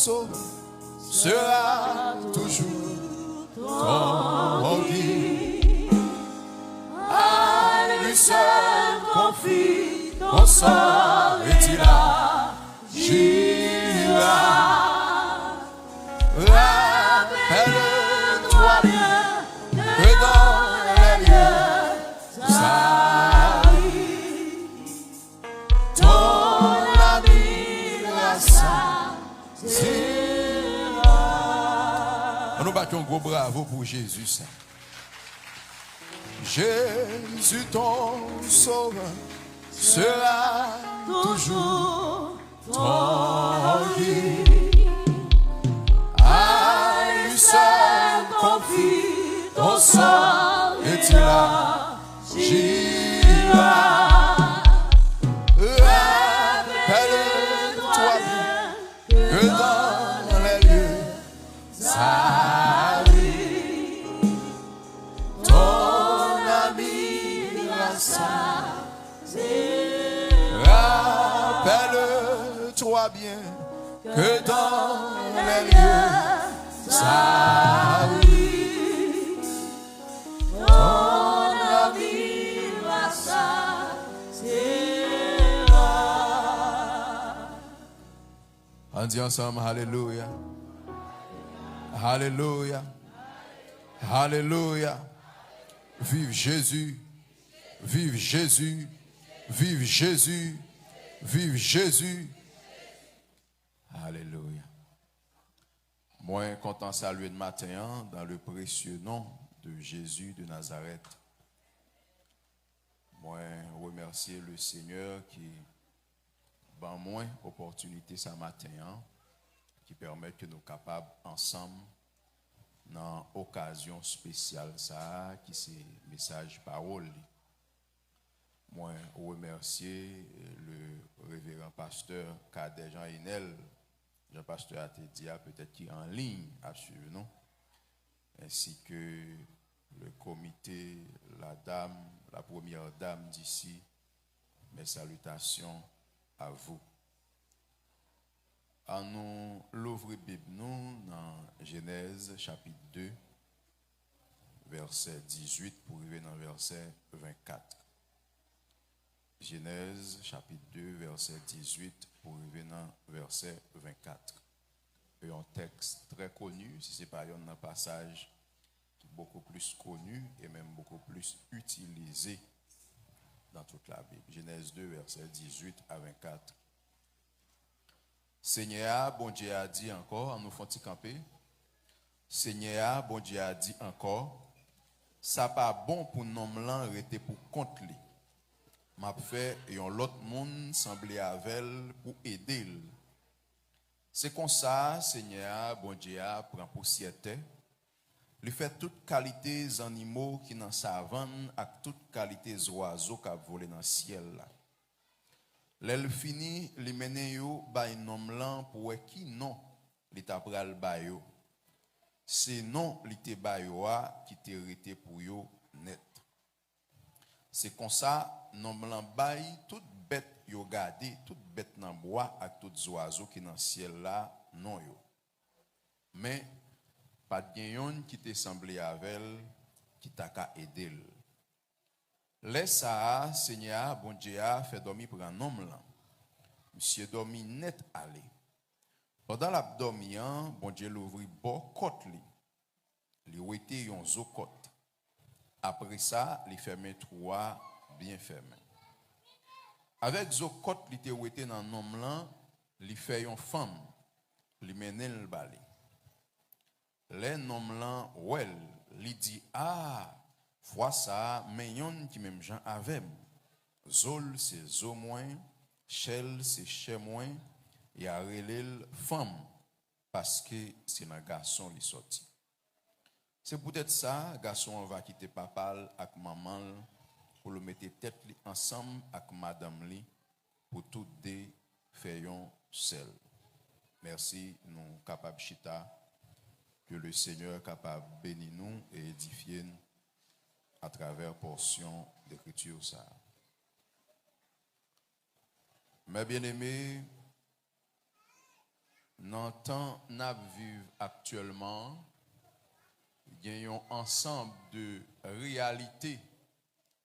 sauveur sera toujours ton guide. À lui seul confie ton sort et t'ira. Rappelle-toi bien que dans les lieux salis, ton ami la saisira. Nous battons un gros bravo pour Jésus. Jésus ton sauveur sera toujours ton guide. À lui seul confie ton sort et t'ira. Rappelle-toi bien que dans les lieux salis, ton ami la saisira. Rappelle-toi bien que dans les lieux salis, ton ami la saisira. On dit ensemble, Alléluia. Alléluia. Alléluia. Vive Jésus. Vive Jésus. Vive Jésus. Vive Jésus. Alléluia. Moi, content saluer de matin dans le précieux nom de Jésus de Nazareth. Moi, remercier le Seigneur qui ban moi opportunité ce matin, qui permet que nous soyons capables ensemble dans occasion spéciale ça qui c'est message parole. Moi, remercier le révérend pasteur Cadet Jean Enel, Jean-Pasteur Atedia, peut-être qui est en ligne à suivre, non? Ainsi que le comité, la première dame d'ici, mes salutations à vous. À nous l'ouvrir Bible nous dans Genèse chapitre 2, verset 18 pour arriver dans verset 24. Genèse chapitre 2, verset 18 pour arriver dans verset 24. Et un texte très connu, si ce n'est pas un passage qui est beaucoup plus connu et même beaucoup plus utilisé dans toute la Bible. Genèse 2, verset 18 à 24. Seigneur, bon Dieu a dit encore, nous faisons camper. Seigneur, bon Dieu a dit encore, ça pas bon pour nous rester pour compte lui. M'a fait et un l'autre monde semblé avec pour aider. C'est comme ça, Seigneur, bon Dieu prend pour siété. Il fait toute qualité des animaux qui dans savane et toute qualité des oiseaux qui volent dans le ciel là. L'elle fini, li mène yo ba un homme là pour qui non, li ta pral ba yo. C'est non li te ba yo qui te rete pour yo net. C'est comme ça, nom blanc bay toute bête yo gade, toute bête dans bois ak tout oiseaux qui dans ciel là non yo. Mais pas de yon qui te semblé avec qui t'a ka aider. Laisse ça, Seigneur, bon Dieu fait dormir pour un homme là. Monsieur dormi net aller. Pendant l'abdomen, bon Dieu l'ouvrit bon côte li. Li ouete yon zo côte. Après ça, li fermé trois bien fermé. Avec zo côte li te ouete dans homme là, li fait yon femme, li mène le balé. Les homme là, well, li dit ah, vois ça, mais yon qui même gens avec. Zol c'est zo moins, chel c'est chez moins, et a relèl femme parce que c'est un garçon qui sorti. C'est peut-être ça, garçon va quitter papa avec maman pour le mettre tête ensemble avec madame li pour tout deux faire seul. Merci, nous capables chita que le Seigneur capable bénir nous et édifier nous à travers portion d'écriture ça. Mes bien-aimés, Dans le temps que nous vivons actuellement, il y a un ensemble de réalités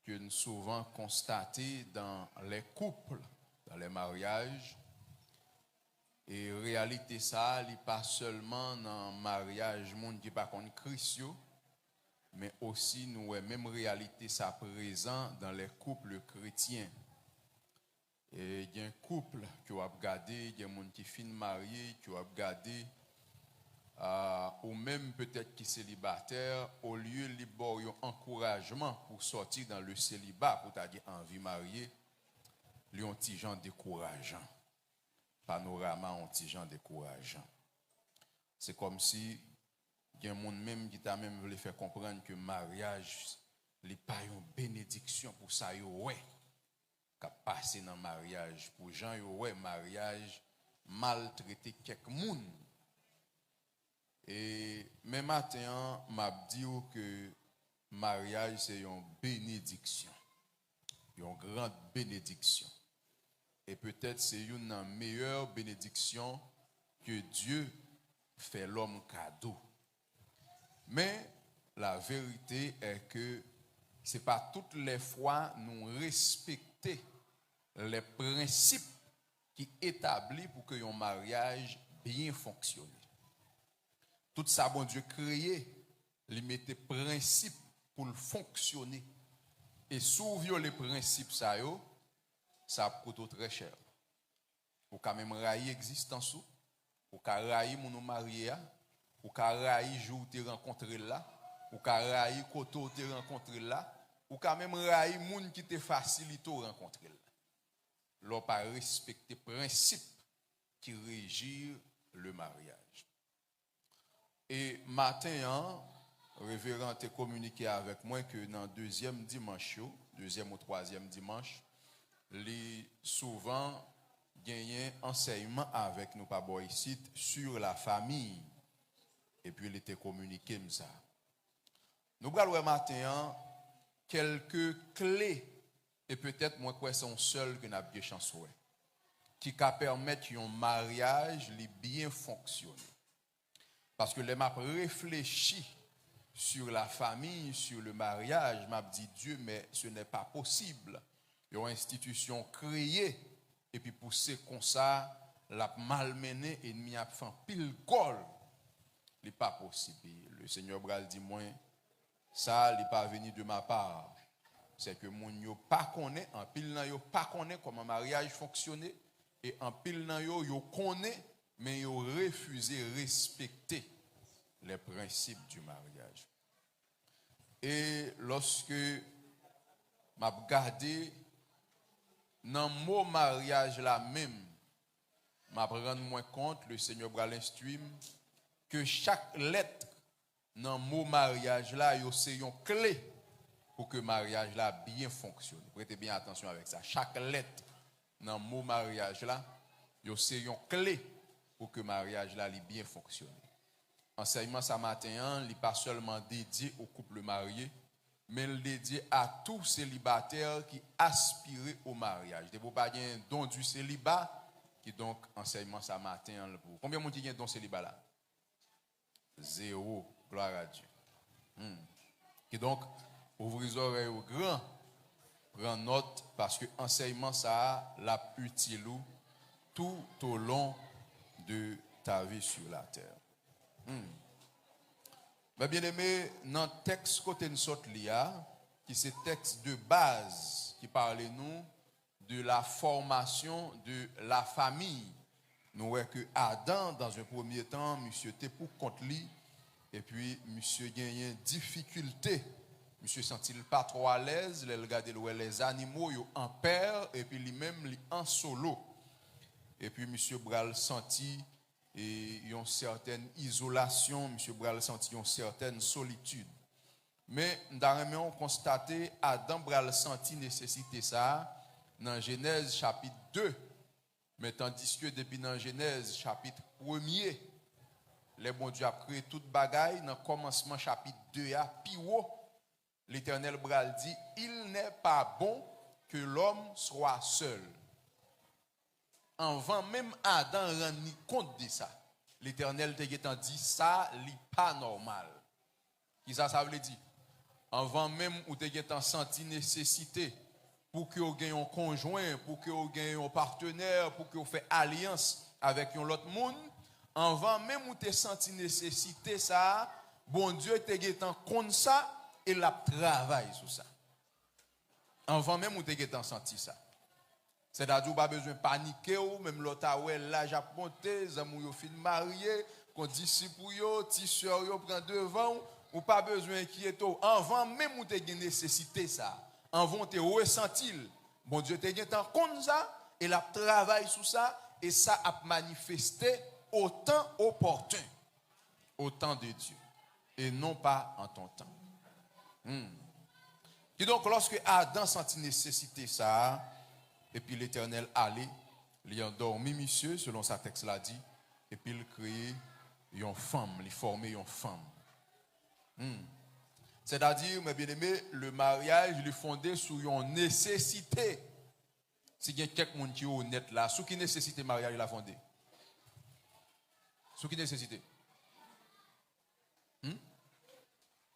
que nous souvent constatées dans les couples, dans les mariages. Et réalité ça, n'est pas seulement dans le mariage, monde qui pas contre Christ, mais aussi nous même réalité ça présent dans les couples chrétiens. Et il y a un couple qui a regardé, il y a des gens qui sont mariés, qui ont regardé, ou même peut-être qui sont célibataires, au lieu de leur encouragement pour sortir dans le célibat, pour dire en vie mariée, ils ont des gens décourageants. Panorama ont des gens décourageants. C'est comme si il y a un monde même qui t'a même voulu faire comprendre que le mariage n'est pas une bénédiction pour ça, ouais. Qu'a passé dans le mariage pour gens ouais mariage maltraité quelqu'un monde et même matin m'a dit que mariage c'est une bénédiction, une grande bénédiction, et peut-être c'est une meilleure bénédiction que Dieu fait l'homme cadeau. Mais la vérité est que c'est pas toutes les fois nous respecter les principes qui établis pour que un mariage bien fonctionne. Tout ça, bon Dieu créé, il mettait principes pour le fonctionner. Et souvent les principes ça coûte très cher. Ou quand même railler existence ou quand railler mon marié, ou quand railler jour te rencontrer là, ou quand railler koto te rencontrer là, ou quand même railler moun qui te facilite rencontrer là. L'on pas respecter principes qui régissent le mariage. Et matin, révérend a communiqué avec moi que dans deuxième ou troisième dimanche, les souvent gagné enseignement avec nous par ici sur la famille. Et puis il était communiqué comme ça. Nous allons matin quelques clés, et peut-être moi quoi sont seuls que n'a bien chanceux, qui permettent un mariage li bien fonctionner. Parce que les m'a réfléchi sur la famille, sur le mariage, m'a dit Dieu, mais ce n'est pas possible. Il y a une institution créée et puis poussée comme ça, l'a malmené et m'y a fait pile col. Ce n'est pas possible. Le Seigneur Bral dit moi, ça n'est pas venu de ma part. C'est que mon yo pas connaît, en pile nan yo pas connaît comment mariage fonctionnait, et en pile nan yo connaît mais yo refusé respecter les principes du mariage. Et lorsque m'a regardé dans le mot mariage là même, m'a prendre moins compte, le Seigneur bral instruire que chaque lettre dans le mot mariage là, yo c'est une clé pour que le mariage là bien fonctionne. Prêtez bien attention avec ça. Chaque lettre dans le mot mariage là, yo c'est une clé pour que le mariage là bien fonctionne. Enseignement ce matin, il n'est pas seulement dédié aux couples mariés, mais il est dédié à tous célibataires qui aspirent au mariage. Il ne pas un don du célibat, qui donc enseignement ce matin. Combien de monde qui a un don célibat là? 0, gloire à Dieu. Qui donc, ouvrez les oreilles au grand, prends note, parce que enseignement ça l'a utile tout au long de ta vie sur la terre. Mais bien aimé, dans le texte côté nous sort là, qui c'est texte de base qui parle nous de la formation de la famille. Nous voyons que Adam, dans un premier temps, monsieur était pour contre lui, et puis monsieur gagne difficulté. Monsieur sentit pas trop à l'aise, il regardait les animaux en paire, et puis lui-même en solo. Et puis monsieur Bral senti une certaine isolation, monsieur Bral senti une certaine solitude. Mais nous on constaté Adam Bral senti nécessité ça dans Genèse chapitre 2. Mais tandis que depuis dans Genèse chapitre 1er, le bon Dieu a créé toute bagaille, dans le commencement chapitre 2 à Piwo, l'Éternel Bral dit, il n'est pas bon que l'homme soit seul. Avant même Adam rend compte de ça. l'Éternel te dit ça, n'est pas normal. Qui ça veut dire? Avant même où tu as senti nécessité pour que vous ayez un conjoint, pour que vous ayez un partenaire, pour que vous fassiez alliance avec un autre monde, avant même où tu as senti nécessité ça, bon Dieu t'a compte ça et la travaille sur ça. Avant même où tu as senti ça. C'est-à-dire pas besoin de paniquer ou même l'autre là j'ai monté, les amis yo fin marié, qu'on disciple yo, ti sœur yo prend devant ou pas besoin d'inquiéter. Avant même où tu as nécessité ça, avant tu ressenti, bon Dieu t'a compte ça et la travaille sur ça et ça a manifesté au temps opportun, au temps de Dieu et non pas en ton temps. Et donc lorsque Adam sentit nécessité ça, et puis l'Éternel allait, il endormi monsieur, selon sa texte l'a dit, et puis il créait une femme, il formait une femme. C'est-à-dire, mes bien-aimés, le mariage, il est fondé sur une nécessité. Si il y a quelqu'un qui est honnête là, sur qui nécessité mariage il a fondé? Sur qui nécessité? Nous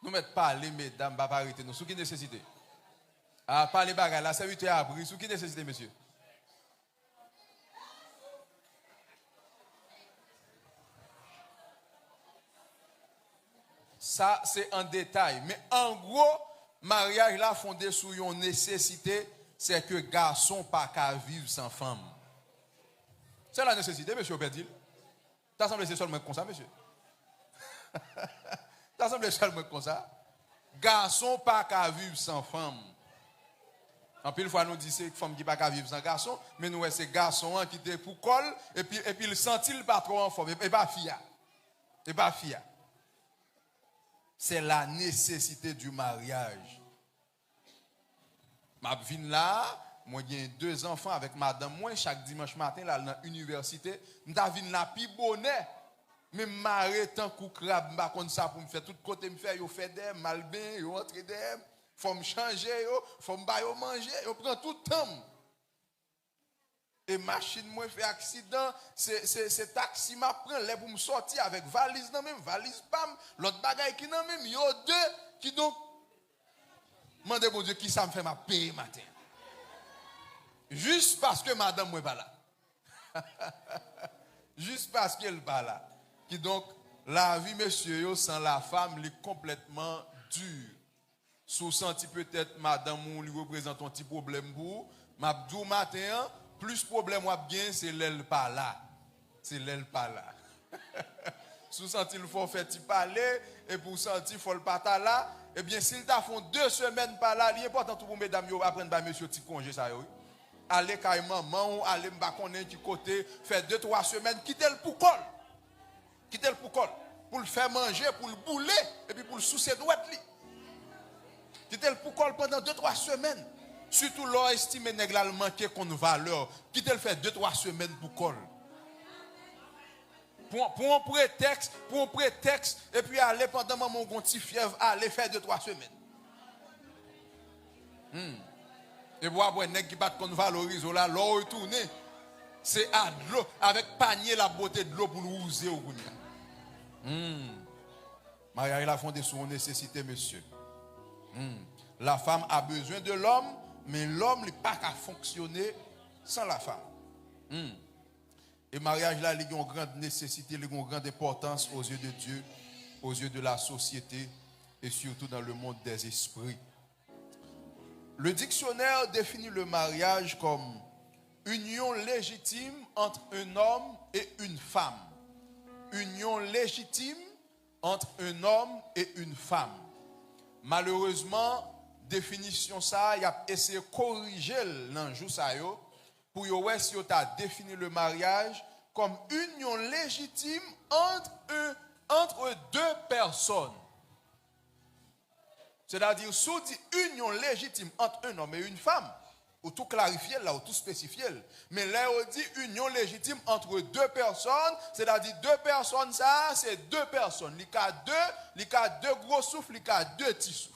ne mettons pas les mesdames, pas arrêter nous. Sur qui nécessité? Ah, pas les bagages, la servitude à abri. Sur qui nécessité, monsieur? Ça, c'est un détail. Mais en gros, mariage là fondé sur une nécessité, c'est que garçon pas qu'à vivre sans femme. C'est la nécessité, monsieur Opedil. T'as semblé c'est seulement comme ça, monsieur? T'as semblé seulement comme ça? Garçon pas qu'à vivre sans femme. En pile fois nous disons que femme qui pas qu'à vivre sans garçon, mais nous c'est garçon qui était pour col et puis il sentit le patron en forme et pas fia. Et pas fia. C'est la nécessité du mariage. Ma vie là, moi j'ai 2 enfants avec madame moi chaque dimanche matin là dans l'université, m'ta vinn là pi bonnet. Mais maré tant kou crabe pas comme ça pour me faire tout côté me faire yo fait des mal bien, yo entre des faut me changer yo, faut me ba yo manger, yo prend tout le temps. Et machine moi fait accident, c'est taxi m'a prend là pour me sortir avec valise dans même valise pam, l'autre bagaille qui dans même yo 2 qui donc mandez bon Dieu qui ça me fait ma payer matin. Juste parce que madame moi pas là. Juste parce qu'elle pas là. Qui donc la vie monsieur yo sans la femme est complètement dure. Sous senti peut-être madame ou lui représente un petit problème pour m'abdou matin plus problème ou bien c'est l'aile pas là. C'est l'aile pas là. Sous senti il faut faire petit parler et pour sentir faut le pas là et bien s'il t'a font 2 semaines pas là, il est important pour mesdames yo apprendre ba monsieur petit congé ça yo. Aller carrément maman aller m'ba connait qui côté faire 2-3 semaines quitter le pour col. Quitter le pour col pour le faire manger, pour le bouler et puis pour le soucier droite li. Quitter le pour col pendant 2-3 semaines. Surtout l'on estime néglalement manquer qu'on valeur. Quitter le faire 2-3 semaines pour col. Pour un prétexte et puis aller pendant mon petit fièvre aller faire 2-3 semaines. Et voir un nèg qui bat qu'on valorise là l'eau retourner. C'est à l'eau avec panier la beauté de l'eau pour nous user au gounia. Maria il a fondé sur une nécessité monsieur. La femme a besoin de l'homme, mais l'homme n'est pas qu'à fonctionner sans la femme. Et mariage là, il a une grande nécessité, il a une grande importance aux yeux de Dieu, aux yeux de la société et surtout dans le monde des esprits. Le dictionnaire définit le mariage comme union légitime entre un homme et une femme. Union légitime entre un homme et une femme. Malheureusement, définition ça, il a essayé de corriger l'enjeu ça yo pour yo ouais si yo t'a défini le mariage comme union légitime entre 2 personnes. C'est-à-dire sous dit union légitime entre un homme et une femme, ou tout clarifier là, ou tout spécifier. Mais là on dit union légitime entre 2 personnes, c'est-à-dire 2 personnes ça, c'est 2 personnes. Il y a 2 gros souffles, il y a 2 petits souffles.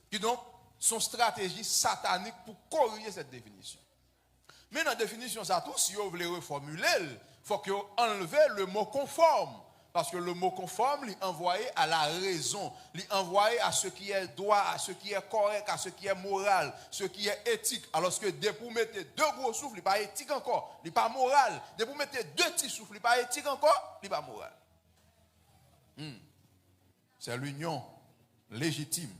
Qui donc son stratégie satanique pour corriger cette définition. Mais dans la définition ça tout, si vous voulez reformuler, il faut que enlever le mot conforme. Parce que le mot conforme, il est envoyé à la raison, il est envoyé à ce qui est droit, à ce qui est correct, à ce qui est moral, ce qui est éthique. Alors que dès que vous mettez deux gros souffles, il n'est pas éthique encore, il n'est pas moral. Dès que vous mettez deux petits souffles, il n'est pas éthique encore, il n'est pas moral. C'est l'union légitime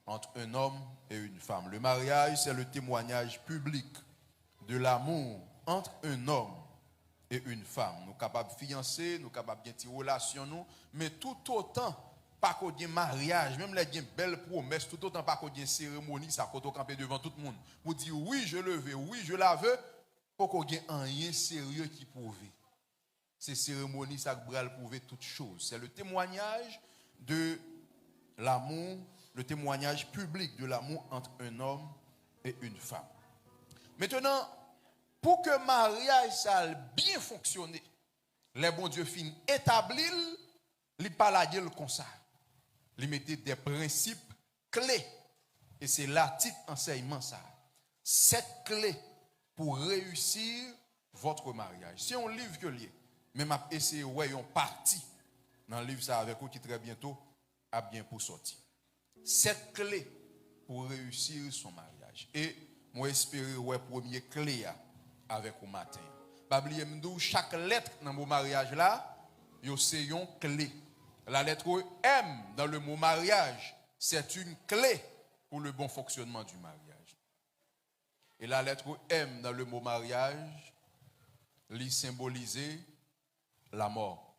entre un homme et une femme. Le mariage, c'est le témoignage public de l'amour entre un homme et une femme. Nous sommes capables de fiancer, nous sommes capables de avoir une relation, nous, mais tout autant, pas qu'on ait un mariage, même les belles promesses, tout autant pas qu'on ait une cérémonie, ça qu'on camper devant tout le monde. Pour dire oui, je le veux, oui, je la veux, pour qu'on ait un rien sérieux qui prouve. Ces cérémonies, ça va prouver toutes choses. C'est le témoignage de l'amour, le témoignage public de l'amour entre un homme et une femme. Maintenant, pour que le mariage ça bien fonctionner, les bons dieux fin établir, il pas la gueule comme ça. Il mettait des principes clés. Et c'est là type enseignement ça. 7 clés pour réussir votre mariage. Si on livre que lié, même à essayer ouais on partie dans le livre ça avec vous qui très bientôt a bien pour sortir. 7 clés pour réussir son mariage. Et moi espérer ouais premier clé avec au matin. Babli m'dou chaque lettre dans mon mariage là, yo c'est une clé. La lettre M dans le mot mariage, c'est une clé pour le bon fonctionnement du mariage. Et la lettre M dans le mot mariage, lui symboliser la mort.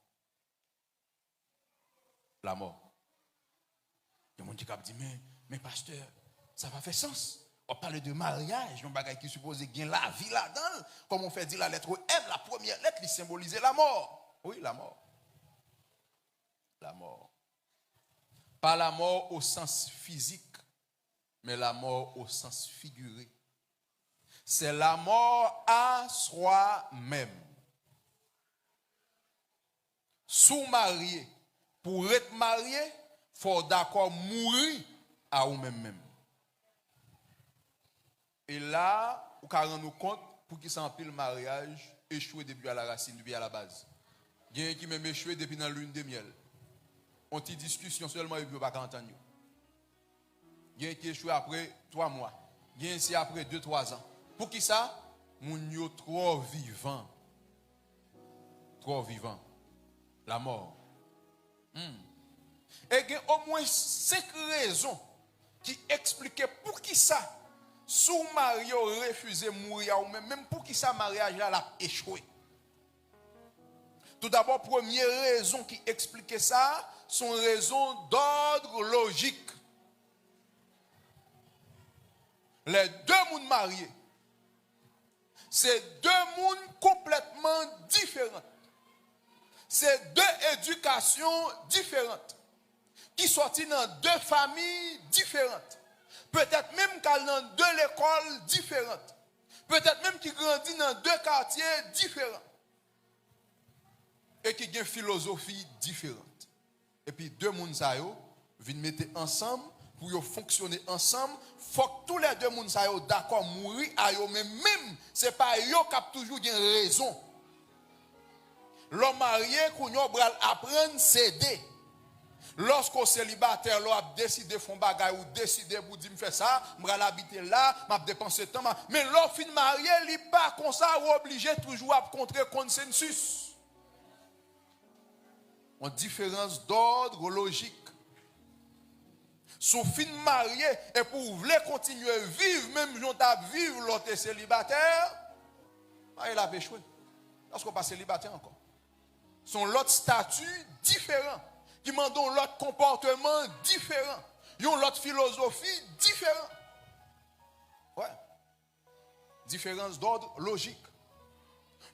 La mort. Il y a des gens qui disent, mais pasteur, ça va faire sens. On parle de mariage, un bagage qui suppose gagner la vie là-dedans. Comme on fait dire la lettre M, la première lettre, qui symbolise la mort. Oui, la mort. La mort. Pas la mort au sens physique, mais la mort au sens figuré. C'est la mort à soi-même. Sous-marié, pour être marié, il faut d'accord mourir à vous-même. Et là, vous pouvez rendre compte pour qui s'en pile le mariage échoué depuis à la racine, depuis à la base. Il y a qui même échoué depuis dans la lune de miel. On dit discussion seulement et puis pas entendre. Il y a qui échoué après 3 mois. Il y a ici après 2-3 ans. Pour qui ça? Moun yo trop vivant. Trop vivant. La mort. Et il y a au moins 5 raisons qui expliquent pour qui ça. Sous Mario refusé de mourir ou même pour qui ça mariage là a échoué. Tout d'abord, première raison qui explique ça, sont raisons d'ordre logique. Les deux mondes mariés, c'est 2 mondes complètement différents. C'est 2 éducations différentes qui sortent dans 2 familles différentes. Peut-être même qu'elle dans 2 écoles différentes. Peut-être même qu'il grandit dans 2 quartiers différents. Et qui ont une philosophie différente. Et puis 2 mondes viennent mettre ensemble pour fonctionner ensemble. Il faut que tous les 2 mondes soient d'accord mourir à eux même. Ce n'est pas eux qui ont toujours une raison. L'homme marié, qu'on apprendre à céder. Lorsqu'on célibataire, l'on a décidé de faire un bagage ou décidé pour dire faire ça, je vais habiter là, je vais dépenser temps. Mais l'offre marié, il n'est pas comme ça, ou obligé toujours à contrer consensus. En différence d'ordre logique. Sous fin marié, et pour vous voulez continuer à vivre, même si on a vivre l'autre célibataire, il a échoué. Parce qu'on n'est pas célibataire encore. Son l'autre statut différent. Qui demandent l'autre comportement différent. Ils ont l'autre philosophie différente. Ouais. Différence d'ordre logique.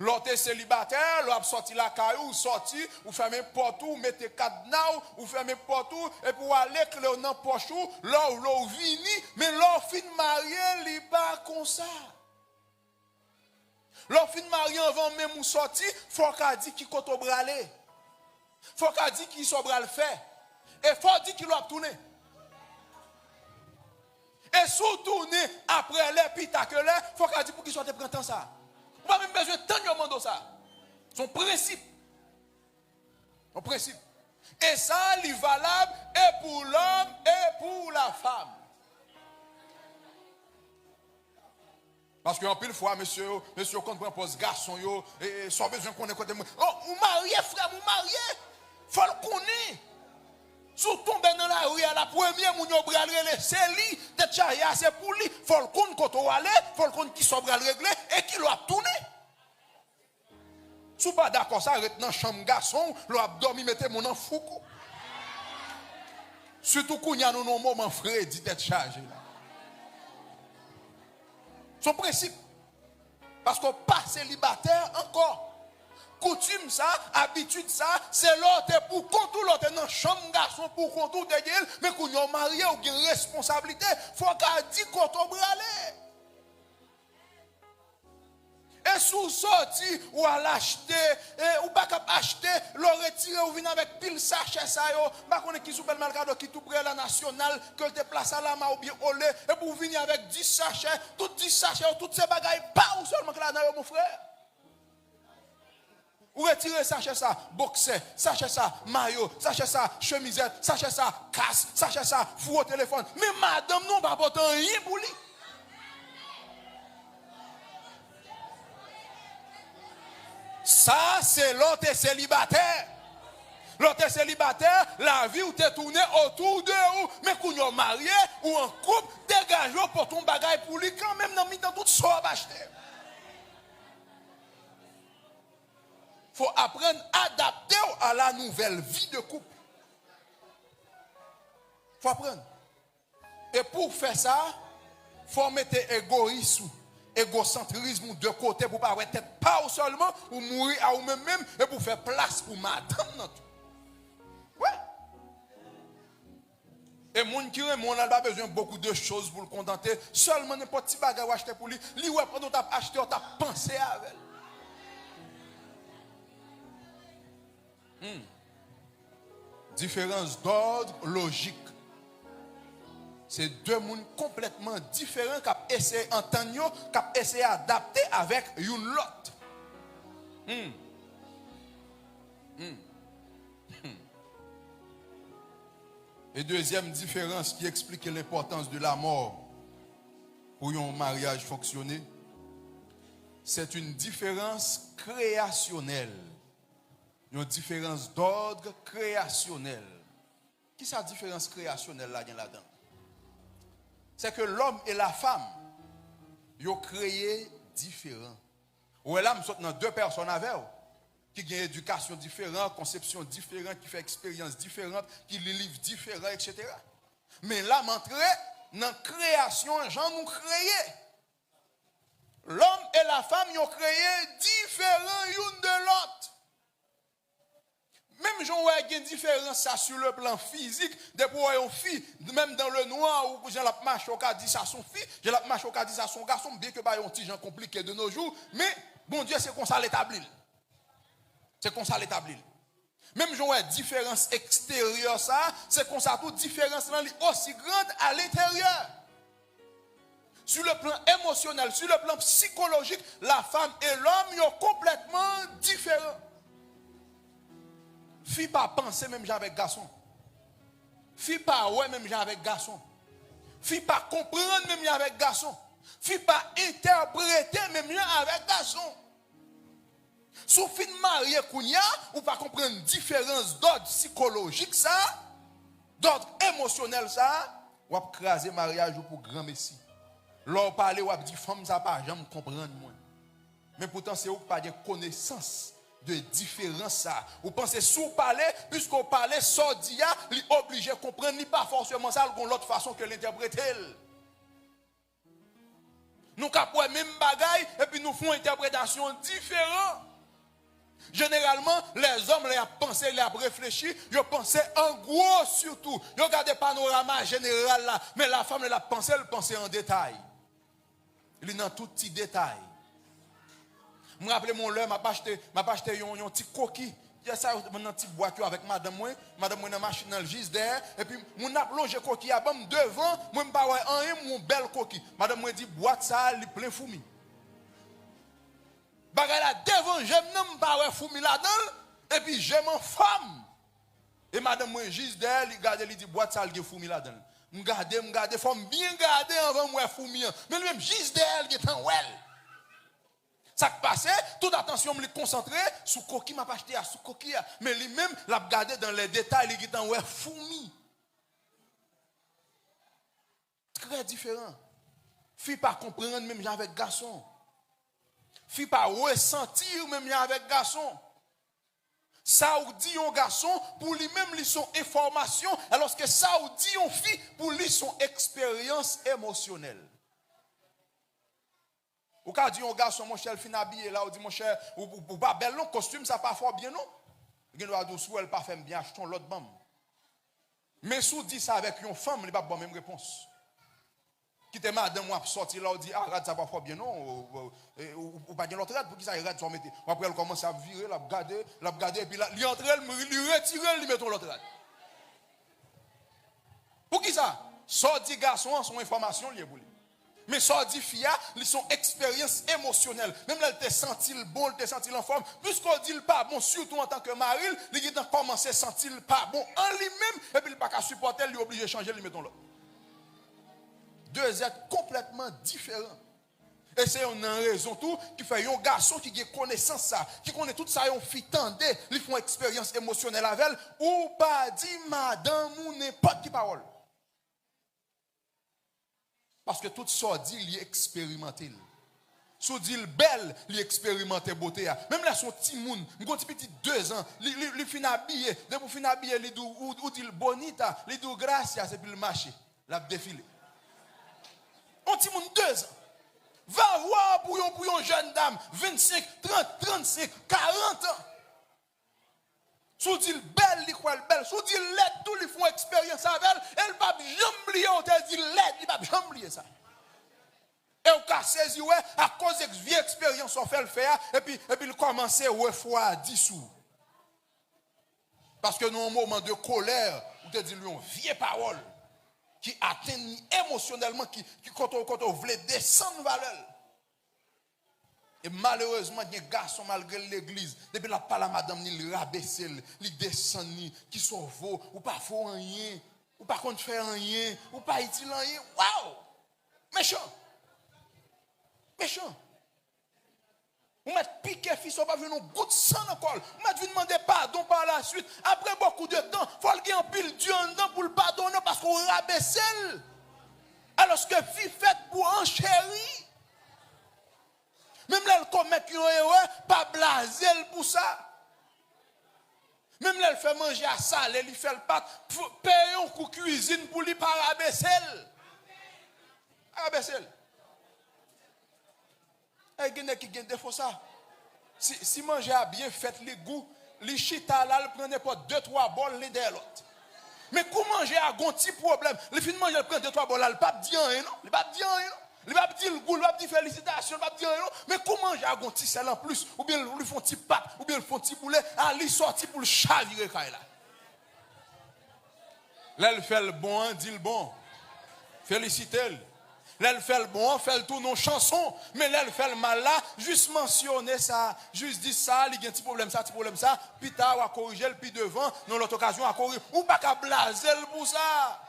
L'autre est célibataire, l'autre sorti la caillou, sorti, ou fermez porte ou mettez cadenas, ou fermez porte et pour aller que dans poche là où l'on vini, mais l'on fin marié, il pas comme ça. L'on fin marié avant même ou sorti, faut qu'a dit qui côté bralé. Faut qu'a dit qui soit bral fait. Et faut dire qu'il doit tourner. Et sous tourner après les pitacle, faut qu'a dit pour qu'il soit de printemps ça. Pas même besoin de temps de ça. Son principe. Son principe. Et ça, il est valable et pour l'homme et pour la femme. Parce qu'en pile fois, monsieur, quand on pose garçon, et sans besoin qu'on ait côté moi. Oh, vous mariez, frère, vous mariez. Faut le connaître. Sous tomber dans la rue à la première, moun yo bral rele, c'est lui, de charia, c'est pour lui. Faut le connaître quand on aller, faut le connaître qui sont bral réglé et qui l'a tourné. Si pas d'accord, ça arrête dans la chambre garçon, l'a dormi, mettez mon enfant foukou. Surtout qu'on y a nos moments frais, dit être chargé là. Son principe. Parce qu'on pas célibataire encore. Coutume ça, habitude ça, c'est l'autre pour contour l'autre dans chambre garçon pour contour de gueule, mais qu'on y a marié ou une responsabilité, faut qu'à dire qu'on tombe aller. Et sous sorti ou à l'acheter, ou pas qu'à acheter, le retirer ou venir avec pile sachet ça yo, pas qu'on est qui sous bel malgado qui tout près la nationale, que te place à la main ou bien au lait, et pour venir avec 10 sachets, tout 10 sachets, toutes ces bagailles, pas ou seulement que là mon frère. Ou retirer sachet ça, boxer, sachet ça, maillot, sachet ça, chemisette, sachet ça, casse, sachet ça, fou au téléphone. Mais madame, non, pas porter rien pour lui. Ça, c'est l'autre célibataire. L'autre célibataire, la vie où tu es tourné autour de vous. Mais quand vous êtes marié ou en couple, dégagez pour ton bagage pour lui quand même dans tout ça à acheter. Il faut apprendre à adapter à la nouvelle vie de couple. Il faut apprendre. Et pour faire ça, il faut mettre égoïsme, égocentrisme de côté pour ne pas être pas seulement, ou mourir à vous-même et pour faire place pour madame. Ouais. Et mon qui on n'a pas besoin de beaucoup de choses pour le contenter. Seulement n'importe petit bagage acheter pour lui. Lui, ouais, pendant que tu as acheté, tu as pensé avec elle. Différence d'ordre logique. C'est deux mondes complètement différents qui ont essayé d'entendre, qui ont essayé d'adapter avec une l'autre. Et deuxième différence qui explique l'importance de la mort pour un mariage fonctionner, c'est une différence créationnelle. Une différence d'ordre créationnel. Qui est cette différence créationnelle là-dedans? C'est que l'homme et la femme, ils ont créé différents. Ou là, nous sommes dans deux personnes avec eux, qui ont une éducation différente, conception différente, qui fait expérience différente, qui les livres différents, etc. Mais là, m'entrer dans la création, j'en nous créé. L'homme et la femme, ils ont créé différents l'une de l'autre. Même j'en vois une différence sur le plan physique, depuis une fille, même dans le noir, où j'ai la marche au cas dit ça à son fille, j'ai la marche au cas dit ça à son garçon, bien que bah un petit gens compliqué de nos jours, mais bon Dieu, c'est comme ça l'établir. C'est comme ça l'établir. Même j'en vois une différence extérieure, ça, c'est comme ça, toute différence aussi grande à l'intérieur. Sur le plan émotionnel, sur le plan psychologique, la femme et l'homme sont complètement différents. Fille pas penser même avec garçon. Fille pas ouais même avec garçon. Fille pas comprendre même avec garçon. Fille pas interpréter même avec garçon. Sous fin marié kounya ou pas comprendre différence d'ordre psychologique ça, d'ordre émotionnel ça, ou ap craser mariage ou pour grand messie. L'on parler ou ap dit femme ça pas jamais comprendre moi. Mais pourtant c'est ou pas de connaissance de différence ça. Vous pensez sous parler, puisqu'on parlait sordia, il est obligé de comprendre, ni pas forcément ça, il y a l'autre façon que l'interpréter. Nous avons même bagaille et puis nous faisons une interprétation différente. Généralement, les hommes les ont pensé, les ont réfléchi, ils ont pensé en gros surtout. Ils ont regardé le panorama général là, mais la femme elle a pensé, elle pensait en détail. Il est dans tout petit détail. Je me rappelle mon lait, m'a pas acheté un petit coquille. Il y a ça dans une petite boîte avec madame moi dans la machine dans le gis derrière et puis mon a plongé coquille à bam devant, moi me pas un mon belle coquille. Madame moi dit boîte ça, il plein fourmi. Bagay la devant, j'aime non pas foumi là-dedans, et puis j'aime en femme. Et madame, moi, juste d'elle, il regarde, il dit, boîte ça, il foumi là-dedans. M'garde, faut bien garder avant moi foumi. Mais lui-même, juste d'elle, il est en well. Ça qui passe, toute attention me concentrer sur coquille m'a pas acheté sous coquille, mais lui-même l'a regardé dans les détails, il est en ouais fourmi. Très différent. Fille pas comprendre même avec garçon. Fille pas ressentir même avec garçon. Ça ou dit un garçon pour lui-même lui son information, alors que ça ou dit une fille pour lui son expérience émotionnelle. Ou quand dit un garçon, mon cher, fin habillé là, ou dit mon cher, ou pas belle non, costume, ça pas fort bien non. Il doit dire sous elle pas fait bien, achetons l'autre bam. Mais si vous dit ça avec une femme, il pas bonne même réponse. Qui te madame moi sortir là, ou dit ah ça pas fort bien non, ou pas bien l'autre rade pour qui ça rade soit mettre. Après elle commence à virer, la regarder et puis là, il entre elle, lui retirer, lui mettre l'autre rade. Pour qui ça? Sorti garçon son information lié pour lui. Mais ça dit fia, ils sont expérience émotionnelle. Même là, elle te senti le bon, elle te senti en forme. Puisqu'on dit le pas bon, surtout en tant que mari, il a commencé à sentir le pas bon en lui-même, et puis il n'a pas qu'à supporter, il est obligé de changer, il met l'autre. Deux êtres complètement différents. Et c'est une raison tout qui fait un garçon qui a connaissance ça, qui connaît tout ça, un fille tendait, ils font expérience émotionnelle avec elle, ou pas dit madame ou n'importe qui parole. Parce que tout ça dit, il est expérimenté. Si dit belle, il expérimenté beauté. Même là, son petit moun, un petit 2 ans, il fin habillé. Dès pour fin habillé, il dit ou dit bonita, il dit gracias, et puis le marché, la défilé. Un petit moun 2 ans. Va voir pour une jeune dame, 25, 30, 35, 40 ans. Si dit belle, il croit belle. Si dit laide, tout ils font expérience avec elle. Elle ne va jamais oublier, on te dit laide, il ne va jamais oublier ça. Et on a saisi, ouais, à cause de vieille expérience, on fait le faire, et puis il commence à refroidir dissous. Parce que nous, un moment de colère, on te dit, lui, on vieille parole, qui atteint émotionnellement, qui quand on voulait descendre valeur. Et malheureusement, il y a des garçons malgré l'église. Depuis la parole à madame, il rabaisse, il descend, qui sauve, ou pas faux rien, ou pas contre faire rien, ou pas utile rien. Waouh! Méchant! Méchant! Vous mettez piqué, fils, on va venir un goût de sang dans le col. Vous mettez demander pardon par la suite. Après beaucoup de temps, il faut qu'il y ait un pile Dieu en dedans pour le pardonner parce qu'on rabaisse. Alors que fille faite pour enchérir. Même là, elle commet une erreur, pas blaser pour ça. Même là, elle fait manger à ça, elle fait le pâte, paye un coup de cuisine pour lui pas rabaisser. Rabaisser. Et il y a qui gagne des fois ça. Si manger a bien fait les goûts, les chita là, elle prend n'importe 2-3 bols les de l'autre. Mais comment manger a un petit problème? Les filles manger, elle prend 2-3 bols, elle ne pas dire rien, non? Elle ne pas dire rien, non? Il va dire le goût, il va dire félicitations, il va dire non. Mais comment j'ai un petit sel en plus? Ou bien ils font petit pâte, ou bien ils font petit boulet, ils sortent pour le chavirer là. Là, elle fait le bon, dit le bon. Félicitez-le. Là, elle fait le bon, fait le tout nos chansons. Mais là, elle fait le mal là, juste mentionner ça, juste dire ça, il y a un petit problème ça, puis tard, à corriger, puis devant, dans l'autre occasion, à corriger. Ou pas qu'à blaser pour ça.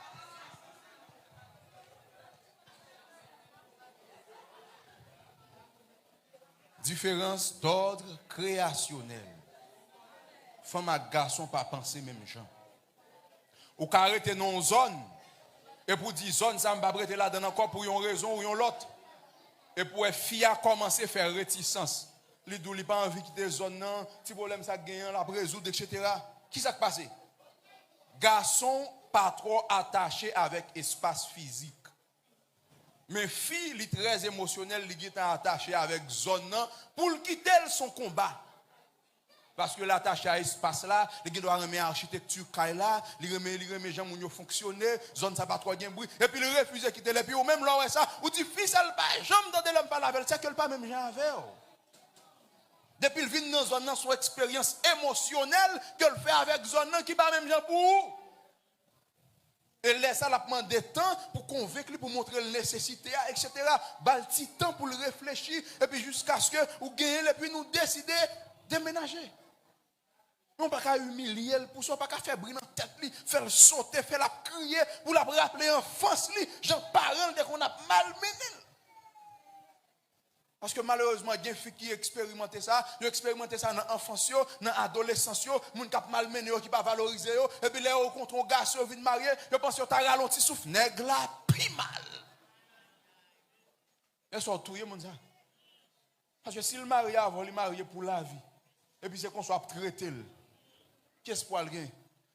Différence d'ordre créationnel. Femme et garçon pas penser même gens. Ou arrêter dans une zone et pour dire zone ça m'a prêter là dans encore pour une raison ou une autre. Et pour fille a commencer à faire réticence. Les dou li pas envie quitter zone non, petit problème ça gagne la résoudre etc. Qui ça passé? Garçon pas trop attaché avec espace physique. Mais fille, li très émotionnelle, li est attachée avec zone pour quitter son combat. Parce que l'attaché à espace là, il doit remettre architecture là, il remet gens qui fonctionner, zone ça pas trop bien bruit et puis il refuse de quitter les puis ou même là ça, ou dit fils elle pas jamais dans l'homme pas avec, c'est qu'elle pas même gens avec. Depuis il vient dans zone son expérience émotionnelle qu'elle fait avec zone qui pas même gens pour. Et laisse ça, la demande des temps pour convaincre, pour montrer la nécessité, etc. Bal petit temps pour le réfléchir, et puis jusqu'à ce que vous gagnez, et puis nous décider de déménager. On pas qu'à humilier pour ça, pas qu'à faire briller dans la tête, faire le sauter, faire la crier, pour la rappeler enfance, j'en parle dès qu'on a malmené. Parce que malheureusement, il y a des filles qui expérimentent ça, ils ont expérimenté ça dans l'enfance, dans l'adolescence, les gens qui ont malmené, qui ne pas valoriser, et puis les gens contre un gars, ils viennent marier, ils pensent qu'ils ont ralenti souffle, nègre là, plus mal. Ils sont tous les gens. Parce que si le mari avant, il marié pour la vie, et puis c'est qu'on soit traité, qu'est-ce pour le gain?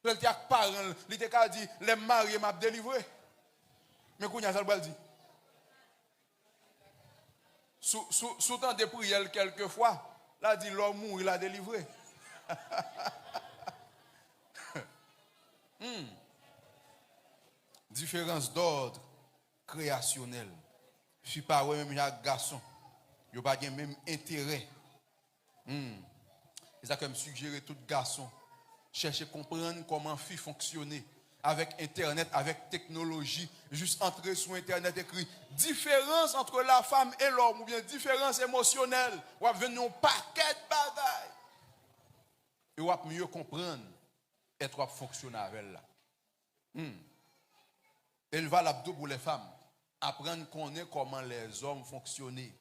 Il était avec parents, il était dit, les mariés m'a délivré. Mais qu'on y a ça le dit. Sous temps de prière quelquefois, là dit l'homme mourit, il a délivré. Différence d'ordre créationnel. Je suis pas même un garçon. Il n'y a pas de même intérêt. C'est ça que me suggérer tout garçon. Chercher à comprendre comment fille fonctionner. Avec Internet, avec technologie, juste entrer sur Internet, écrit différence entre la femme et l'homme, ou bien différence émotionnelle, ou bien venir un paquet de bagailles. Et ou bien mieux comprendre, être fonctionner avec elle. Elle va l'abdo pour les femmes, apprendre connaître comment les hommes fonctionnent.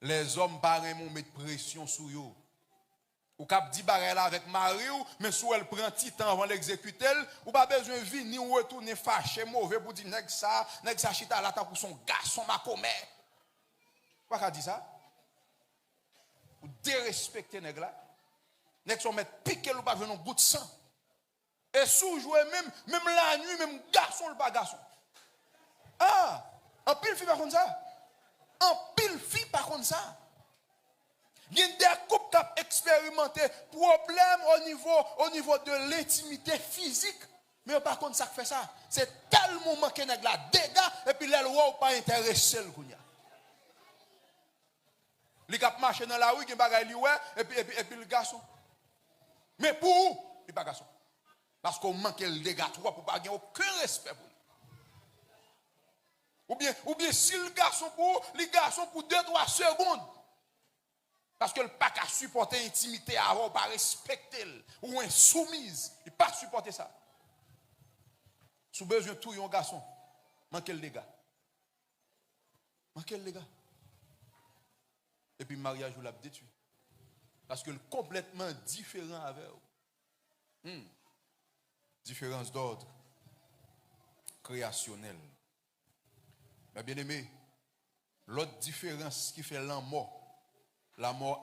Les hommes, par exemple, mettent pression sur eux. Ou cap dit barre là avec Marie, mais si elle prend petit temps avant l'exécuter, ou pas besoin de venir ou retourner fâché, mauvais pour dire nèg ça chita là pour son garçon ma commet. Pourquoi qu'a dit ça? Ou dérespecter nèg là. Nèg son mettre piquer ou pas venir un bout de sang. Et sous jouer même la nuit même garçon le pas garçon. Ah, en pile fille par contre ça. En pile fille par contre ça. Il y a des couples qui ont expérimenté problème au niveau de l'intimité physique. Mais par contre, ça fait ça. C'est tellement manqué de la dégâts et puis les lois pas intéressé le kounya. Les gars marchent dans la rue, qui bagaille et puis le garçon. Mais pour où? Il pas garçon. Parce qu'on manque le dégât trop pour pas avoir aucun respect pour lui. Ou bien si le garçon pour 2-3 secondes. Parce que le pas qu'à supporter l'intimité avant, pas respecter ou insoumise. Il pas supporter ça. Sous besoin de tout un garçon, manquez le dégât. Manquez le dégât. Et puis le mariage vous l'a détruit. Parce que le complètement différent avec vous. Différence d'ordre créationnel. Mais bien aimé, l'autre différence qui fait la mort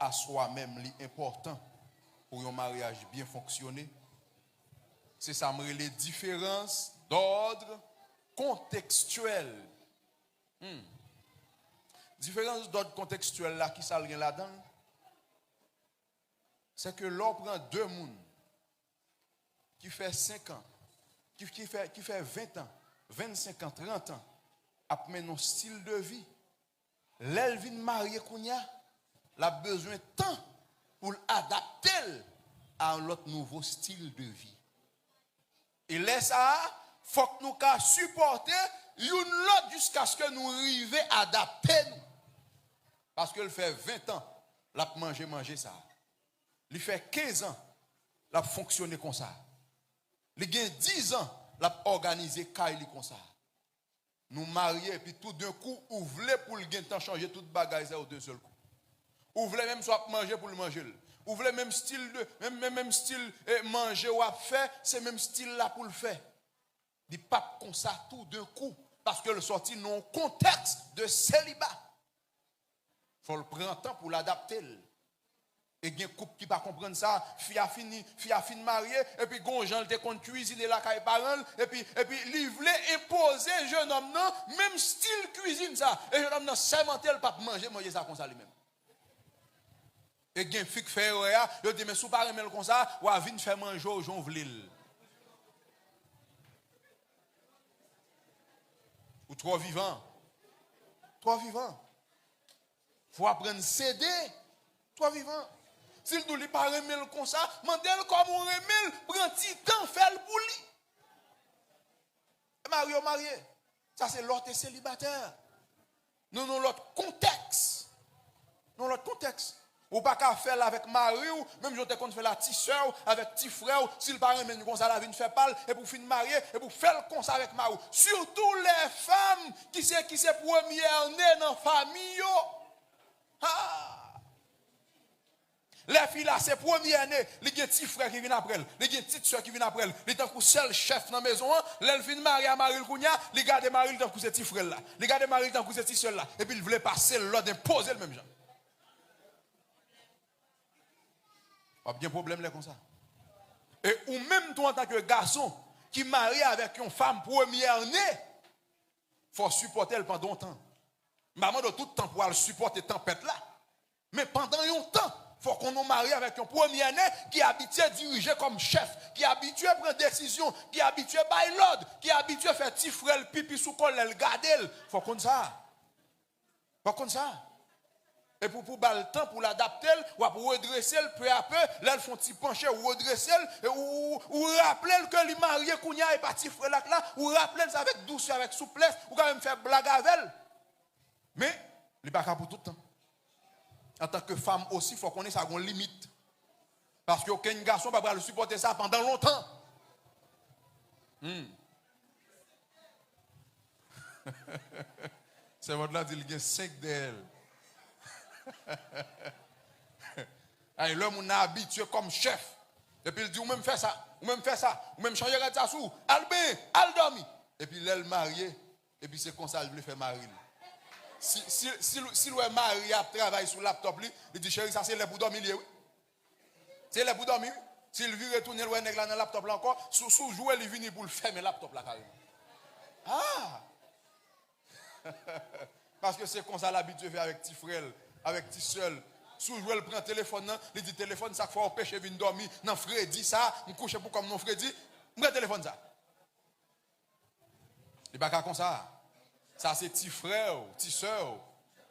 à soi-même est important pour un mariage bien fonctionner. C'est ça, les différences d'ordre contextuel. Différence d'ordre contextuel là qui ça rien là-dedans. C'est que l'on prend deux personnes qui fait 5 ans, qui fait 20 ans, 25 ans, 30 ans, après un style de vie. L'elvin marié kounya, a besoin de temps pour l'adapter à un autre nouveau style de vie. Et là, ça, il faut que nous supporter une autre jusqu'à ce que nous arrivions à adapter. Parce qu'il fait 20 ans, il a mangé ça. Il fait 15 ans, il a fonctionné comme ça. Il a 10 ans, il a organisé comme ça. Nous marions et puis tout d'un coup, ouvrez pour le temps changer toute bagaille au deux seuls coups. Ouvrez même soit manger pour le manger. Ouvrez même style même style manger ou à faire, c'est même style là pour le faire. Dit pas comme ça tout d'un coup parce que le sorti non contexte de célibat. Faut le prendre temps pour l'adapter. Et il y a un couple qui ne comprendre ça, fille a fini mariée, et puis gonjan te compte cuisiner la caille parents, et puis il voulait imposer jeune homme non, même style cuisine ça. Et jeune homme non, sermenté le pas manger ça comme ça lui-même. Et il y a un fille qui fait il dit mais sous pas remettre comme ça, ou à venir faire manger au Jean Vlil. Ou trop vivant. Trop vivant. Faut apprendre à céder. Trop vivant. S'il ne dit pas remettre comme ça, demandez-le comme on remet, prend petit temps, fait le pour lui. marié. Ça, c'est l'autre célibataire. Nous avons l'autre contexte. Nous avons l'autre contexte. Ou pas qu'à faire avec mari ou même je te compte faire la petite soeur avec petit frère s'il parle même comme ça la vie ne fait pas et pour finir marier et pour faire comme ça avec mari. Surtout les femmes qui c'est première née dans la famille. Les filles là, c'est première année, il y a un petit frère qui vient après elle, il y a une petite soeur qui vient après elle, il est un seul chef dans la maison, elle vient marier à Marie Kounia, il garde Marie dans ce petit frère là, il garde Marie dans ce petit soeur là, et puis il voulait passer l'ordre d'imposer le même genre. Pas bien problème là comme ça. Et ou même toi en tant que garçon qui marie avec une femme première née, il faut supporter elle pendant longtemps. Maman de tout temps pour supporter tempête là. Mais pendant un temps, il faut qu'on nous marie avec un premier année qui est habitué à diriger comme chef, qui est habitué à prendre des décisions, qui est habitué à bailler l'ordre, qui est habitué à faire petit frère, pipi sous col, elle garder. Il faut qu'on ça. Faut qu'on ça. Et pour le temps, pour l'adapter, ou pour redresser peu à peu, là, ils font petit pencher ou redresser, ou rappeler que les mariés Kounia et parti frère là, ou rappeler ça avec douceur, avec souplesse, ou quand même faire blague avec elle. Mais, il n'est pas capable pour tout le temps. En tant que femme aussi, il faut qu'on ait ça une limite. Parce qu'aucun garçon ne va pas le supporter ça pendant longtemps. C'est votre là, il y a 5 d'elle. L'homme on a habitué comme chef. Et puis il dit, ou même faire ça, ou même faire ça, ou même changer de ça sous, al dormi. Et puis elle marié, et puis c'est comme ça, il veut faire marier. Si le mari a travaillé sur le laptop, il dit, chérie, ça c'est les pour dormir. Oui. C'est les pour dormir. S'il veut retourner le nègre dans le laptop là encore, sous jouer, il vient pour le fermer le laptop là carrément. Parce que c'est comme ça l'habitude de faire avec petit frère, avec petit seul. Sous jouer, il prend le téléphone, il dit téléphone, ça fait empêcher de dormir. Non, Freddy, ça, je couche pour comme non Freddy, je prends le téléphone ça. Il n'est pas comme ça. Ça, c'est petit frère, petit soeur.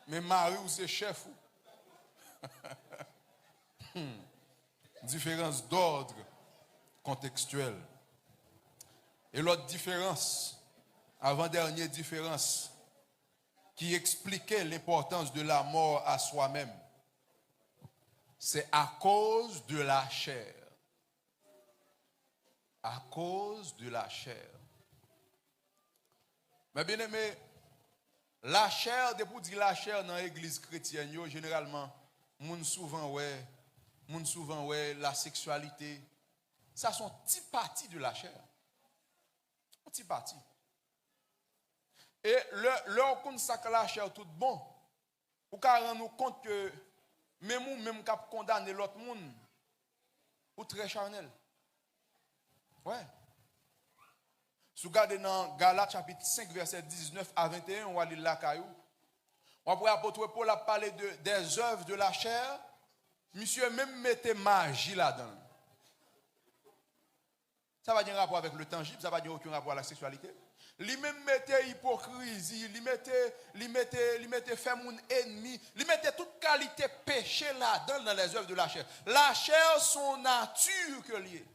Mais mari ou c'est chef. Différence d'ordre contextuel. Et l'autre différence, avant-dernière différence, qui expliquait l'importance de la mort à soi-même, c'est à cause de la chair. À cause de la chair. Mais bien aimé, la chair, depuis dire la chair dans l'église chrétienne, généralement, moun souvent ouais, la sexualité, ça sont petits parties de la chair. Petit partie. Et leur consacre la chair tout bon, ou qu'à rendre compte que même qu'à condamner l'autre monde, ou très charnel. Ouais. Si vous regardez dans Galates chapitre 5, verset 19 à 21, on va lire la caillou. On va apôtre Paul a parlé des œuvres de la chair. Monsieur même mettait magie là-dedans. Ça va dire un rapport avec le tangible, ça va dire aucun rapport avec la sexualité. Lui même mettait hypocrisie, lui mettait faire mon ennemi, lui mettait toute qualité péché là-dedans dans les œuvres de la chair. La chair, son nature que liée.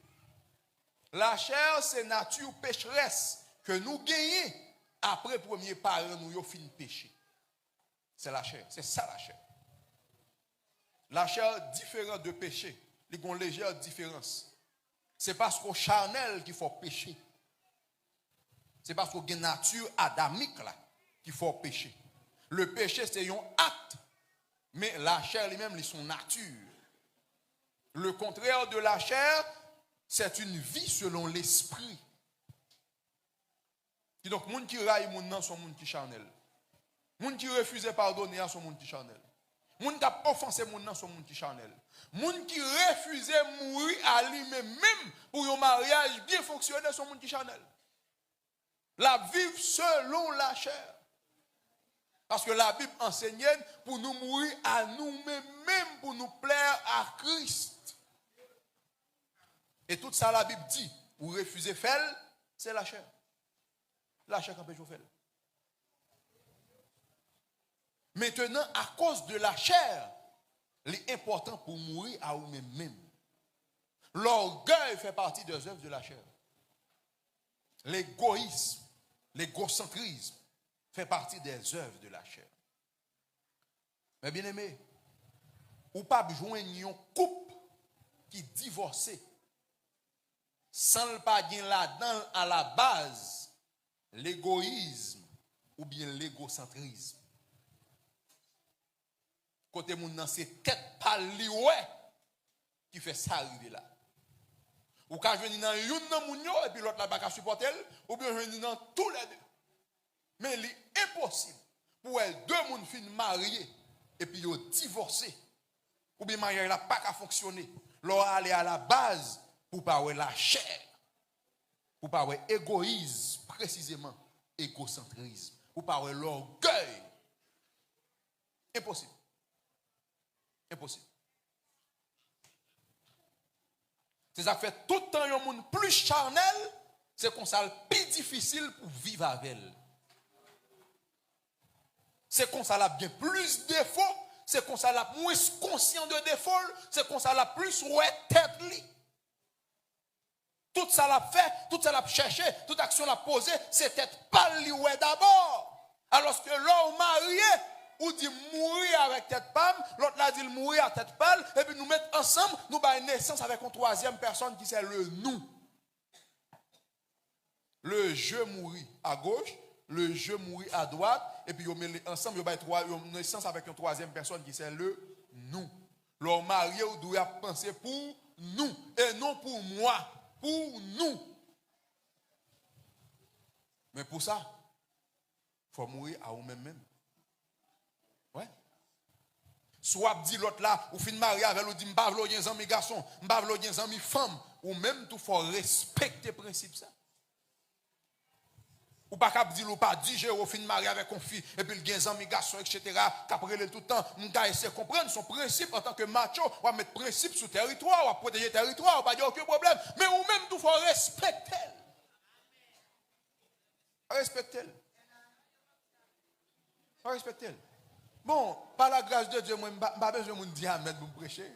La chair, c'est nature pécheresse que nous gagnons après premier parent nous avons fini péché. C'est la chair, c'est ça la chair. La chair différente de péché, il y a une légère différence. C'est parce qu'au charnel qu'il faut pécher. C'est parce qu'il y a une nature adamique là qu'il faut pécher. Le péché, c'est un acte. Mais la chair lui-même, c'est son nature. Le contraire de la chair, c'est une vie selon l'esprit. Et donc, les gens qui raillent les gens sont les gens qui charnel. Les gens qui refusent de pardonner sont les gens qui charnel. Les gens qui ont offensé les gens sont les gens qui charnel. Les gens qui refusent de mourir à lui-même, même pour un mariage bien fonctionnel, sont les gens qui charnel. La vivre selon la chair. Parce que la Bible enseigne pour nous mourir à nous-mêmes, même pour nous plaire à Christ. Et tout ça, la Bible dit, ou refuser faire, c'est la chair. La chair empêche de faire. Maintenant, à cause de la chair, il est important pour mourir à nous-mêmes. L'orgueil fait partie des œuvres de la chair. L'égoïsme, L'égocentrisme fait partie des œuvres de la chair. Mais bien aimé, ou pas joindre un couple qui divorce sans le pas là-dedans à la base l'égoïsme ou bien l'égocentrisme. Côté moun nan c'est tête pal li ouais qui fait ça arriver là. Ou ka jwenni nan yon nan moun yo et puis l'autre là pas ka supporter ou bien jwenni nan tous les deux. Mais il est impossible pour elle deux moun fin mariés et puis yo divorcé ou bien mariage là pas ka fonctionner. Leur aller à la base pour pas la chair. Pour pas égoïsme précisément égocentrisme. Pour pas l'orgueil. Impossible. Impossible. C'est ça fait tout le temps un monde plus charnel, c'est comme ça le plus difficile pour vivre avec elle. C'est comme ça la bien plus de défauts, c'est comme ça la moins conscient de défauts, c'est comme ça la plus ouais tête li. Tout ça l'a fait, tout ça l'a cherché, toute action l'a posé, c'est tête pâle li ouais d'abord. Alors que l'homme marié ou dit mourir avec tête pâle, l'autre l'a dit mourir à tête pâle, et puis nous mettre ensemble, nous avons naissance avec une troisième personne qui c'est le nous. Le je mourir à gauche, le je mourir à droite, et puis nous mettons ensemble, nous avons naissance avec une troisième personne qui c'est le nous. L'homme marié ou doit penser pour nous, et non pour moi, pour nous. Mais pour ça, il faut mourir à vous-même. Ouais. Soit dit l'autre là, ou fin marié avec l'autre, dit m'bavlo gen zami garçon, m'bavlo gen zami femme, ou même tout faut respecter principe ça. Ou pas cap dire ou pas dire ou fin marié avec une fille et puis le gen zami garçon etc. qu'après le tout le temps, m'ga essayer comprendre son principe en tant que macho, ou à mettre principe sur territoire, ou à protéger territoire, ou pas dire aucun problème, mais ou même tout faut respecter. Respecter. Respecter. Bon, par la grâce de Dieu, moi, je n'ai pas besoin de dire amen pour me prêcher.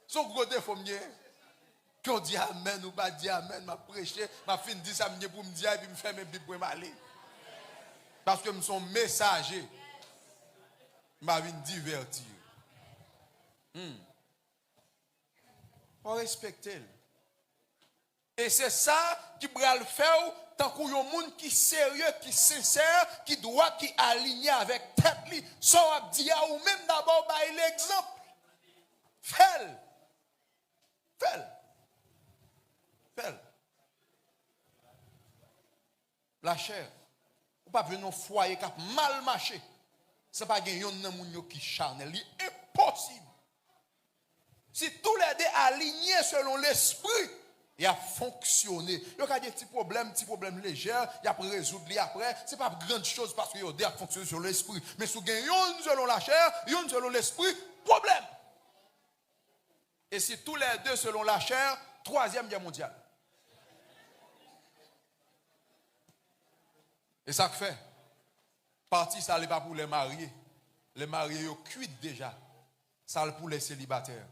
Son gros défaut, qu'on dit amen ou pas dire amen, je prêcher, je fin dit ça pour me dire et puis me faire mes bibles pour m'aller. Parce que je suis messager. Je viens divertir. On respecte. Et c'est ça qui va le faire. Tant qu'il y a un monde qui est sérieux, qui est sincère, qui doit, qui est aligné avec tête li, ça va dire ou même d'abord par l'exemple. Fais-le. Fais-le. Fais-le. La chair. Ou pas venir foyer qui a mal marché. Ce n'est pas un monde qui charnel. C'est impossible. Si tous les deux alignés selon l'esprit, il a fonctionné. Il y a des petits problèmes légers, il a résoudre après. Ce n'est pas grande chose parce qu'il y a fonctionné sur l'esprit. Mais si vous avez selon la chair, une selon l'esprit, problème. Et si tous les deux selon la chair, troisième guerre mondiale. Et ça fait, partie ça n'est pas pour les mariés. Les mariés, ils cuitent déjà. Ça pour les célibataires.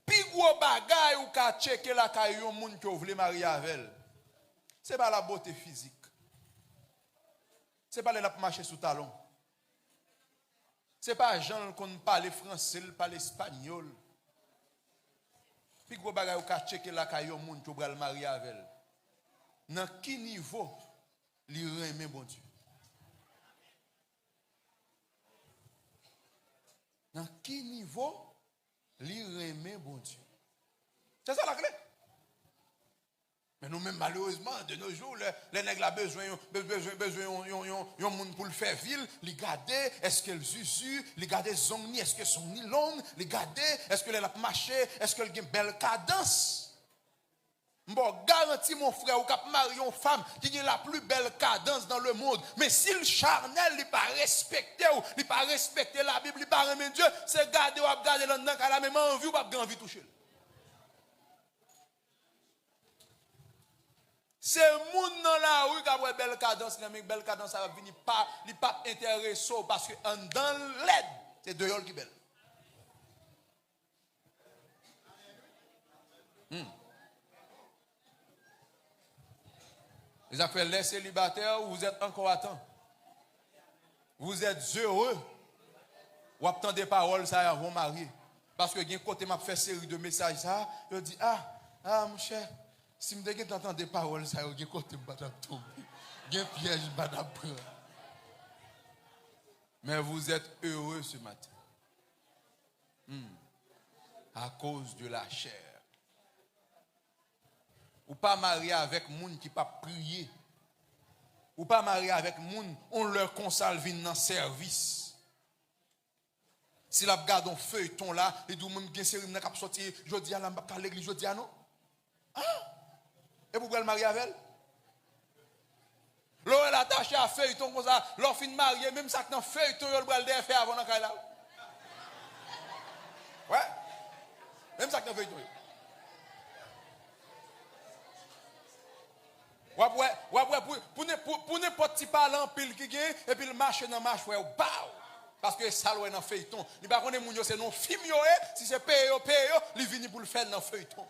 Puis gros bagay ou ka checker la caillou yon moun que vous voulez marier avec elle. C'est pas la beauté physique. C'est pas les la marcher sous talon. C'est pas gens qu'on parle français, parle espagnol. Puis gros bagay ou ka checker la caillou yon moun que vous voulez marier avec elle. Dans quel niveau li remet bon Dieu? Dans quel niveau li remet bon Dieu? C'est ça la clé. Mais nous-mêmes, malheureusement, de nos jours, les nègres ont besoin de monde pour le faire ville. Les garder, est-ce qu'elles usent? Les garder zongni, est-ce qu'elles sont ni longues? Les garder, est-ce qu'elles ont marché? Est-ce qu'elles ont une belle cadence? Bon, garantis mon frère, ou cap marier une femme qui a la plus belle cadence dans le monde. Mais si le charnel n'est pas respecté, ou n'est pas respecté la Bible, il n'est pas remis Dieu, c'est garder ou garder là-dedans qu'à la même envie ou pas envie de toucher. C'est monde dans la rue qui a une belle cadence, mais belle cadence, ça va venir pas, il pas intéressant parce que dans l'aide, c'est dehors qui est belle. Les affaires les célibataires, vous êtes encore à temps. Vous êtes heureux. Ou attendez des paroles, ça vont marier. Parce que d'un côté, m'a fait série de messages, ça, je dis, mon cher, si je m'entends des paroles, ça, d'un côté, je vais tomber. D'un piège, je vais prendre. Mais vous êtes heureux ce matin. À cause de la chair. Ou pas marié avec moun qui pas prier. Ou pas marié avec moun, on leur consale vin dans service. Si la garde un feuilleton là, et d'où même bien série n'a cap sorti, je dis à la à l'église, je dis à non. Et pourquoi elle marie avec elle? L'on est attaché à feuilleton comme ça, l'on fin marié, même ça que dans feuilleton, il va le faire avant dans là. Ouais. Même ça que dans feuilleton. Pour n'importe qui parlant pile qui gagne et puis le marché dans marche ouais bao parce que ça loin dans feuilleton il pas connaît moun yo c'est non film yo si c'est paye il vient pour le faire dans feuilleton.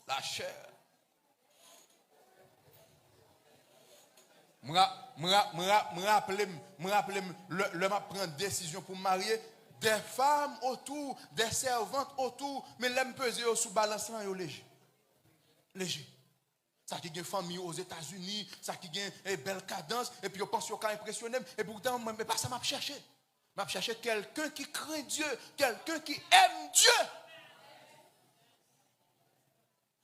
La chair. Me rappelle le m'a prendre décision pour marier des femmes autour, des servantes autour, mais l'aime peser sous balançant yo léger. Léger. Ça qui gagne famille aux États-Unis, ça qui gagne belle cadence et puis je pense yo ka impressionner et pourtant moi pas ça m'a chercher. M'a chercher quelqu'un qui craint Dieu, quelqu'un qui aime Dieu.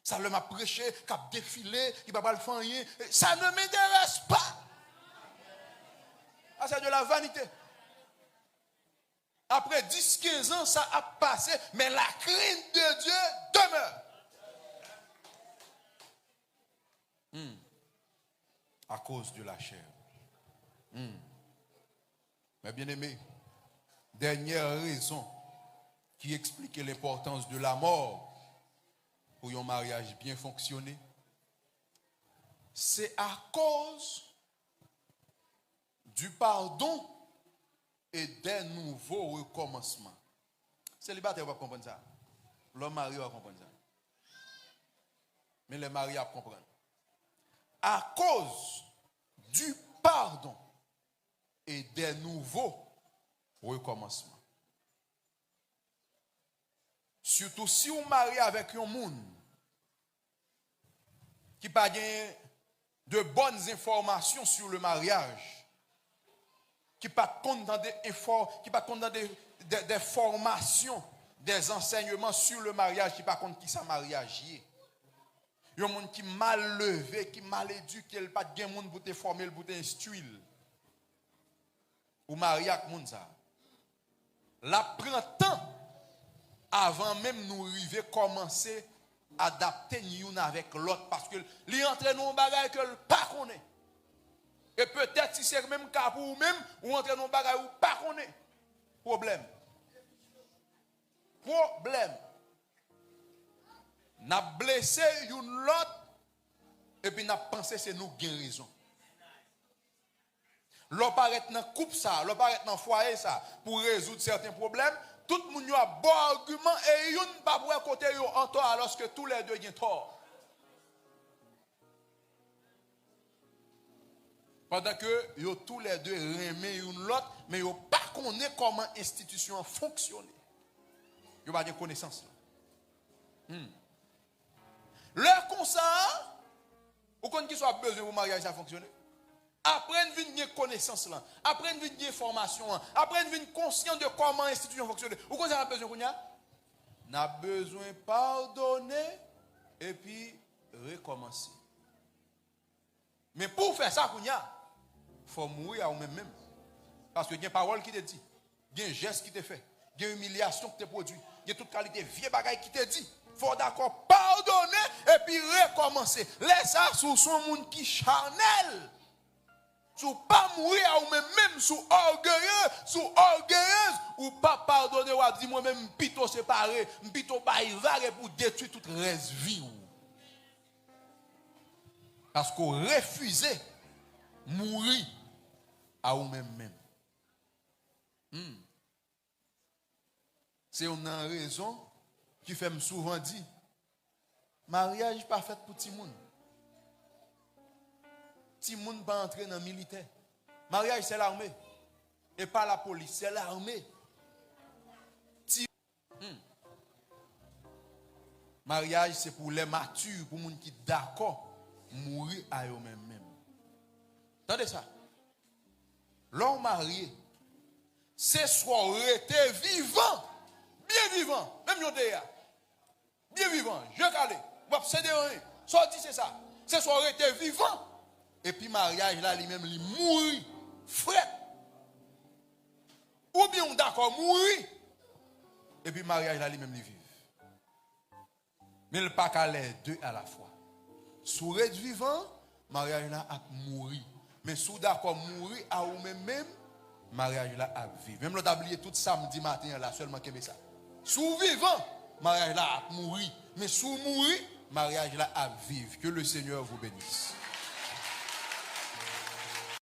Ça le m'a prêché, qui a défilé, qui va pas le faire rien. Ça ne m'intéresse pas. Ah, c'est de la vanité. Après 10-15 ans, ça a passé, mais la crainte de Dieu demeure. À cause de la chair. Mais bien aimé, dernière raison qui explique l'importance de la mort pour un mariage bien fonctionner, c'est à cause du pardon et des nouveaux recommencements. Célibataire va comprendre ça. L'homme marié va comprendre ça. Mais les mariés va comprendre. À cause du pardon et des nouveaux recommencements. Surtout si vous mariez avec un monde qui n'a pas de bonnes informations sur le mariage, qui n'a pas compte dans des formations, des enseignements sur le mariage, qui n'a pas compte qui ça mariage. Il y a un monde qui mal levé, qui mal éduqué, qui n'a pas de monde pour te former, pour te instruire. Ou marier avec monde ça. La prend temps avant même nous arriver commencer à adapter l'un avec l'autre parce que li entre nous bagaille que le pas connaît. Et peut-être si c'est même cas pour vous-même ou entre nous bagaille ou pas connaît. Problème. N'a blessé une l'autre et puis n'a pensé c'est nous qui avons raison. L'on paraît dans couple ça, l'on paraît dans foyer ça pour résoudre certains problèmes. Tout le monde a bon argument et yon pas pour côté yo en tort alors que tous les deux ont tort. Pendant que yo tous les deux remet une l'autre mais yo pas connaît comment institution fonctionne. Yo pas de connaissance. Leur comme ça, ou quand qui soit besoin pour mariage ça fonctionner. Apprendre une connaissance là, apprendre une information, apprendre une conscience de comment l'institution fonctionne. Ou quoi ça a besoin qu'on a besoin de pardonner et puis recommencer. Mais pour faire ça qu'on il faut mourir à vous-même. Parce que il y a une parole qui te dit, il y a un geste qui te fait, il y a une humiliation qui te produit, il y a toute qualité vieux bagaille qui te dit. Il faut d'accord pardonner et puis recommencer. Laisse ça sous son monde qui charnel. Sous pas mourir ou même sous orgueilleuse ou pas pardonner ou dire moi-même pito séparé, pito baïvare pour détruire toute reste vie. Parce qu'on refuse mourir à ou même. C'est une raison qui fait souvent dire mariage pas fait pour tout le monde. Tout le monde pas entrer dans le militaire. Mariage c'est l'armée et pas la police, c'est l'armée. Mariage c'est pour les matures, pour les gens qui sont d'accord mourir à eux-mêmes. Attendez ça. L'homme marié, c'est soit rester vivant, bien vivant, même yon déa, bien vivant, je calé, ou obsédé rien, soit dit c'est ça, c'est soit rester vivant, et puis mariage là lui-même, il mourit, frère, ou bien on d'accord mourir, et puis mariage là lui-même, il vit. Mais le pas qu'à les deux à la fois. Sous reste vivant, mariage là a mourir. Mais sous d'accord mourir à ou même, mariage là a vivre. Même l'autre oublié tout samedi matin là seulement que ça. Sous vivant, mariage là a mourir. Mais sous mourir, mariage là a vivre. Que le Seigneur vous bénisse.